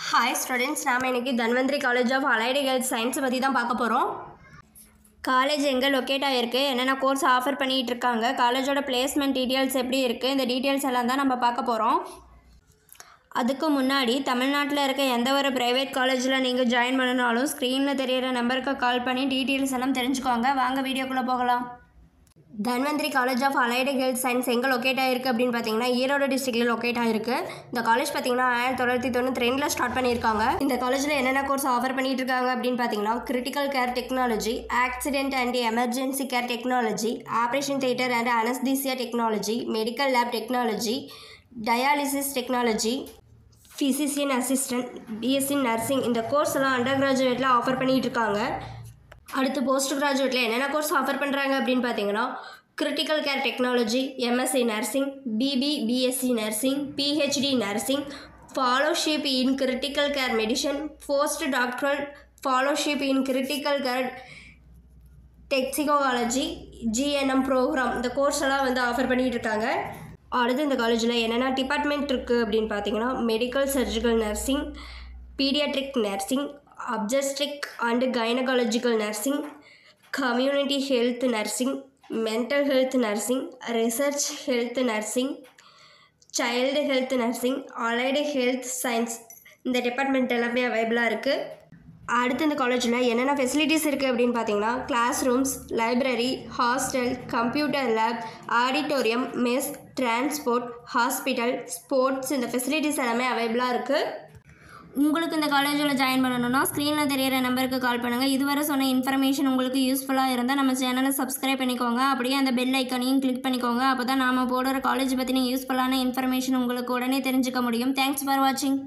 Hi students, நாம் இன்றைக்கி Dhanvantari college of allied health சயின்ஸை பற்றி தான் பார்க்க போகிறோம். காலேஜ் எங்கே லொக்கேட் ஆகிருக்கு, என்னென்ன கோர்ஸ் ஆஃபர் பண்ணிகிட்டு இருக்காங்க, காலேஜோட பிளேஸ்மெண்ட் டீட்டெயில்ஸ் எப்படி இருக்குது, இந்த டீட்டெயில்ஸ் எல்லாம் தான் நம்ம பார்க்க போகிறோம். அதுக்கு முன்னாடி தமிழ்நாட்டில் இருக்க எந்த ஒரு ப்ரைவேட் காலேஜில் நீங்கள் ஜாயின் பண்ணனாலும் ஸ்க்ரீனில் தெரியிற நம்பருக்கு கால் பண்ணி டீட்டெயில்ஸ் எல்லாம் தெரிஞ்சுக்கோங்க. வாங்க வீடியோக்குள்ளே போகலாம். Dhanvantari college of allied health science எங்கே லொக்கேட் ஆகிருக்கு அப்படின்னு பார்த்தீங்கன்னா ஈரோடு டிஸ்ட்ரிக்டில் லொக்கேட் ஆகிருக்கு. இந்த காலேஜ் பார்த்தீங்கன்னா 1992 ஸ்டார்ட் பண்ணியிருக்காங்க. இந்த காலேஜில் என்னென்ன கோர்ஸ் ஆஃபர் பண்ணிட்டு இருக்காங்க அப்படின்னு பார்த்தீங்கன்னா critical care technology, accident and emergency care technology, operation theatre and anaesthesia technology, medical lab technology, dialysis technology, physician assistant, BSc nursing. இந்த கோர்ஸ் எல்லாம் அண்டர் கிராஜுவேட்டில் ஆஃபர் பண்ணிகிட்டு இருக்காங்க. அடுத்து போஸ்ட் கிராஜுவேட்டில் என்னென்ன கோர்ஸ் ஆஃபர் பண்ணுறாங்க அப்படின்னு பார்த்தீங்கன்னா critical care technology, MSc nursing, BSc nursing, PhD nursing, fellowship in critical care medicine, post doctoral fellowship in critical care toxicology, GNM programme. இந்த கோர்ஸ் எல்லாம் ஆஃபர் பண்ணிகிட்டு இருக்காங்க. அடுத்து இந்த காலேஜில் என்னென்ன டிபார்ட்மெண்ட் இருக்குது அப்படின்னு பார்த்தீங்கன்னா medical surgical nursing, paediatric nursing, obstetric and gynaecological nursing, community health nursing, mental health nursing, research health nursing, child health nursing, allied health science. இந்த டிபார்ட்மெண்ட் எல்லாமே அவைலபிளாக இருக்குது. அடுத்து இந்த காலேஜில் என்னென்ன ஃபெசிலிட்டிஸ் இருக்குது அப்படின்னு பார்த்தீங்கன்னா class rooms, library, hostel, computer lab, auditorium, mess, transport, hospital, sports. இந்த ஃபெசிலிட்டிஸ் எல்லாமே அவைலபிளாக இருக்குது. உங்களுக்கு இந்த காலேஜில் ஜாயின் பண்ணணும்னா ஸ்க்ரீனில் தெரியிற நம்பருக்கு கால் பண்ணுங்கள். இதுவரை சொன்ன இன்ஃபர்மேஷன் உங்களுக்கு யூஸ்ஃபுல்லாக இருந்தால் நம்ம சேனலை சப்ஸ்கிரைப் பண்ணிக்கோங்க. அப்படியே அந்த பெல் ஐக்கானையும் கிளிக் பண்ணிக்கோங்க. அப்போ தான் நாம் போடுற காலேஜ் பற்றின யூஸ்ஃபுல்லான இன்ஃபர்மேஷன் உங்களுக்கு உடனே தெரிஞ்சுக்க முடியும். தேங்க்ஸ் ஃபார் வாட்சிங்.